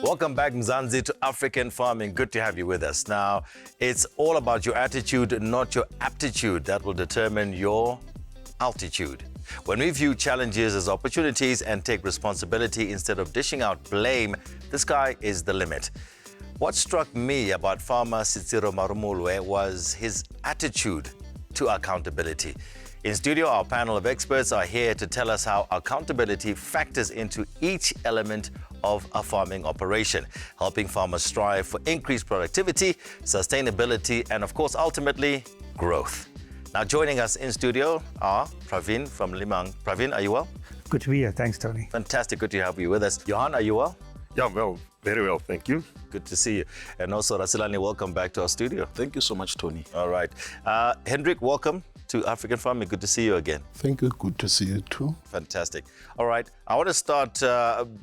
Welcome back, Mzansi, to African Farming. Good to have you with us. Now, it's all about your attitude, not your aptitude. That will determine your altitude. When we view challenges as opportunities and take responsibility instead of dishing out blame, the sky is the limit. What struck me about farmer Ratselane Marumo was his attitude to accountability. In studio, our panel of experts are here to tell us how accountability factors into each element of a farming operation, helping farmers strive for increased productivity, sustainability, and of course, ultimately, growth. Now, joining us in studio are Praveen from Lemang. Praveen, are you well? Good to be here. Thanks, Tony. Fantastic. Good to have you with us. Johann, are you well? Yeah, well, very well, thank you. Good to see you. And also, Ratselane, welcome back to our studio. Thank you so much, Tony. All right. Hendrik, welcome to African Farming. Good to see you again. Thank you. Good to see you too. Fantastic. All right. I want to start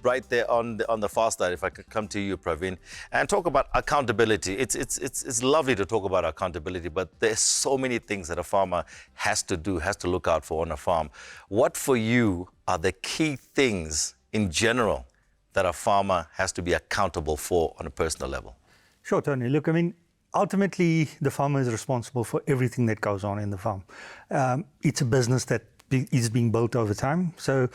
right there on the far side, if I could come to you, Praveen, and talk about accountability. It's lovely to talk about accountability, but there's so many things that a farmer has to do, has to look out for on a farm. What for you are the key things in general that a farmer has to be accountable for on a personal level? Sure, Tony. Look, I mean, ultimately, the farmer is responsible for everything that goes on in the farm. It's a business that is being built over time. So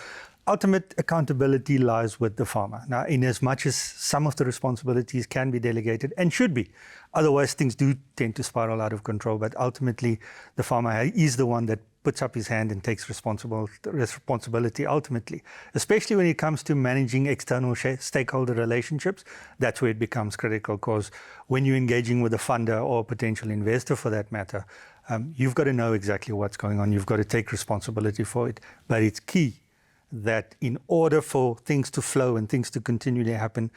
ultimate accountability lies with the farmer. Now, in as much as some of the responsibilities can be delegated and should be, otherwise things do tend to spiral out of control. But ultimately, the farmer is the one that puts up his hand and takes responsibility ultimately, especially when it comes to managing external stakeholder relationships. That's where it becomes critical, because when you're engaging with a funder or a potential investor for that matter, you've got to know exactly what's going on. You've got to take responsibility for it. But it's key that in order for things to flow and things to continually happen,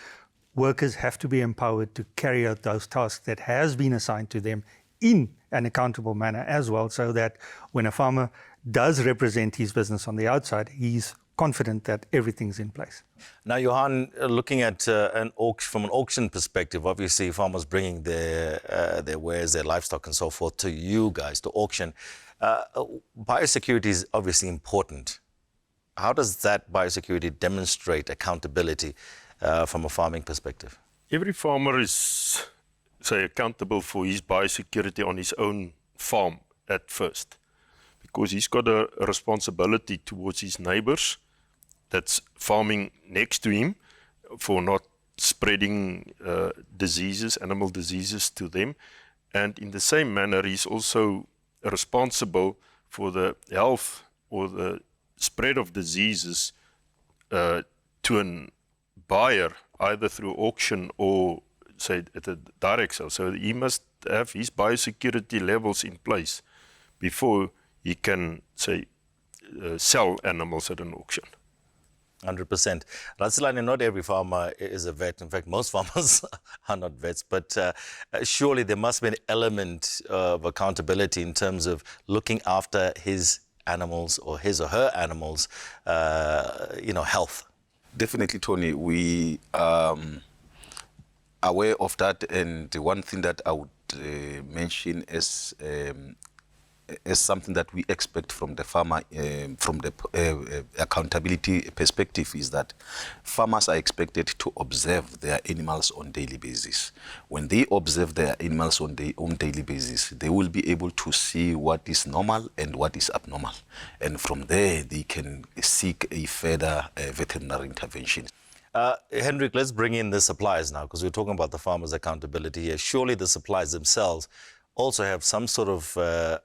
workers have to be empowered to carry out those tasks that has been assigned to them in an accountable manner as well, so that when a farmer does represent his business on the outside, he's confident that everything's in place. Now, Johann, looking at from an auction perspective, obviously farmers bringing their wares, their livestock and so forth to you guys to auction. Biosecurity is obviously important. How does that biosecurity demonstrate accountability from a farming perspective? Every farmer is accountable for his biosecurity on his own farm at first, because he's got a responsibility towards his neighbors that's farming next to him for not spreading diseases, animal diseases to them. And in the same manner, he's also responsible for the health or the spread of diseases to a buyer, either through auction or say at a direct sale. So he must have his biosecurity levels in place before he can sell animals at an auction. 100%. Ratselane, not every farmer is a vet. In fact, most farmers are not vets, but surely there must be an element of accountability in terms of looking after his animals or his or her animals, health. Definitely, Tony. We aware of that, and one thing that I would mention as something that we expect from the farmer, from the accountability perspective, is that farmers are expected to observe their animals on a daily basis. When they observe their animals on their own daily basis, they will be able to see what is normal and what is abnormal. And from there, they can seek a further veterinary intervention. Hendrik, let's bring in the suppliers now, because we're talking about the farmers' accountability here. Surely the suppliers themselves also have some sort of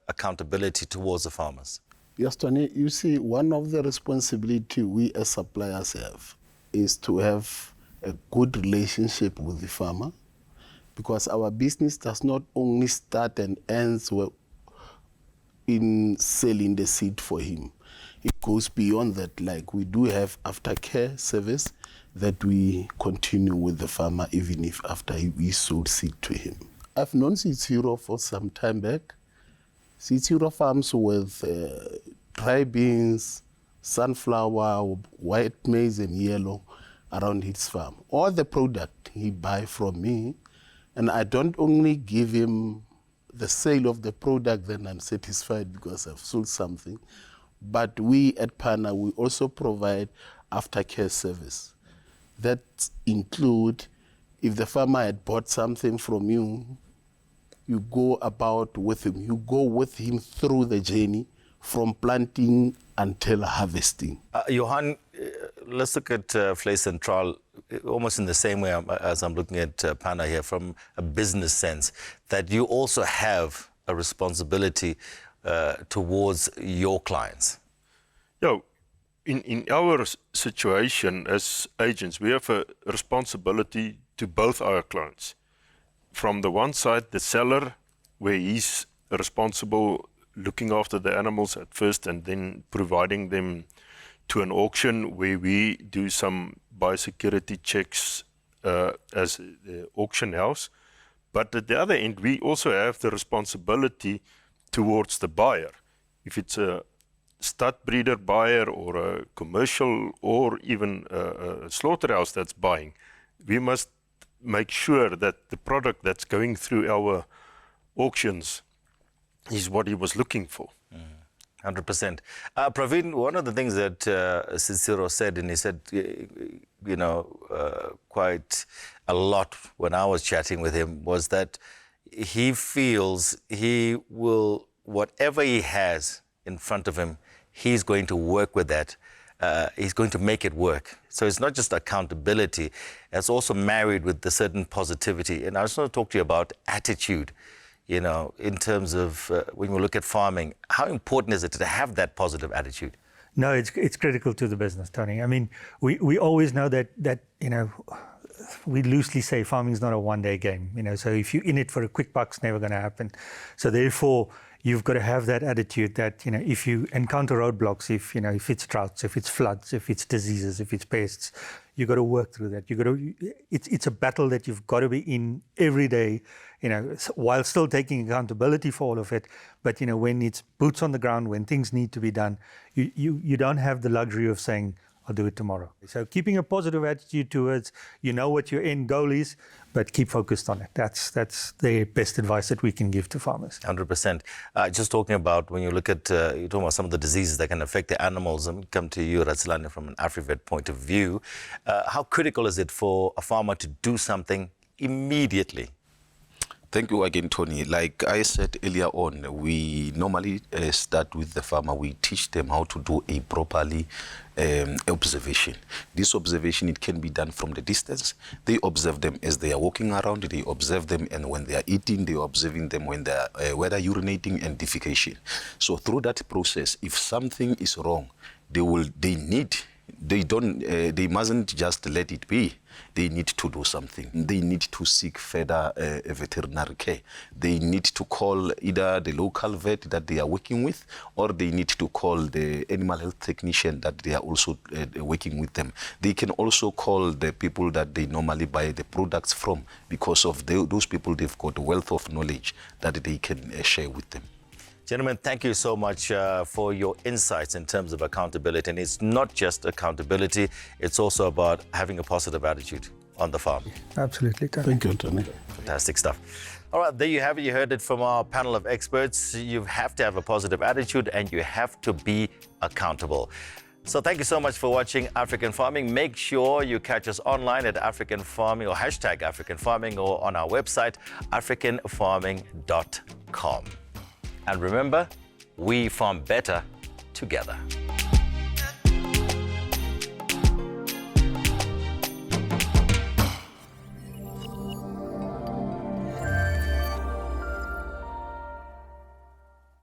accountability towards the farmers. Yes, Tony, you see, one of the responsibility we as suppliers have is to have a good relationship with the farmer, because our business does not only start and ends in selling the seed for him. It goes beyond that. Like, we do have aftercare service that we continue with the farmer even if after we sold seed to him. I've known Seed Zero for some time back. Seed Zero farms with dry beans, sunflower, white maize and yellow around his farm. All the product he buy from me, and I don't only give him the sale of the product, then I'm satisfied because I've sold something. But we at Pannar, we also provide aftercare service. That include if the farmer had bought something from you, you go about with him. You go with him through the journey from planting until harvesting. Johann, let's look at Vleissentraal almost in the same way as I'm looking at Pannar here, from a business sense, that you also have a responsibility towards your clients. Yeah, in our situation as agents, we have a responsibility to both our clients. From the one side, the seller, where he's responsible looking after the animals at first and then providing them to an auction where we do some biosecurity checks as the auction house. But at the other end, we also have the responsibility towards the buyer. If it's a stud breeder buyer or a commercial or even a slaughterhouse that's buying, we must make sure that the product that's going through our auctions is what he was looking for. 100%. Praveen, one of the things that Cicero said, and he said, quite a lot when I was chatting with him, was that he feels he will, whatever he has in front of him, he's going to work with that. He's going to make it work. So it's not just accountability, it's also married with a certain positivity. And I just want to talk to you about attitude, in terms of when we look at farming. How important is it to have that positive attitude? No, it's critical to the business, Tony. I mean, we always know that we loosely say farming is not a one-day game. So if you're in it for a quick buck, it's never going to happen. So therefore, you've got to have that attitude that, if you encounter roadblocks, if it's droughts, if it's floods, if it's diseases, if it's pests, you've got to work through that. It's a battle that you've got to be in every day, while still taking accountability for all of it. But, when it's boots on the ground, when things need to be done, you don't have the luxury of saying, I'll do it tomorrow. So keeping a positive attitude towards, what your end goal is, but keep focused on it. That's the best advice that we can give to farmers. 100%. Just talking about when you look at, you're talking about some of the diseases that can affect the animals, and come to you, Ratselane, from an Afrivet point of view. How critical is it for a farmer to do something immediately? Thank you again, Tony. Like I said earlier on, we normally start with the farmer. We teach them how to do a properly observation. This observation, it can be done from the distance. They observe them as they are walking around. They observe them, and when they are eating, they are observing them when they are whether urinating and defecation. So through that process, if something is wrong, they mustn't just let it be. They need to do something. They need to seek further veterinary care. They need to call either the local vet that they are working with, or they need to call the animal health technician that they are also working with them. They can also call the people that they normally buy the products from, because of those people, they've got a wealth of knowledge that they can share with them. Gentlemen, thank you so much for your insights in terms of accountability. And it's not just accountability, it's also about having a positive attitude on the farm. Absolutely, Tony. Thank you, Tony. Fantastic stuff. All right, there you have it. You heard it from our panel of experts. You have to have a positive attitude and you have to be accountable. So thank you so much for watching African Farming. Make sure you catch us online at African Farming or hashtag African Farming, or on our website, africanfarming.com. And remember, we farm better together.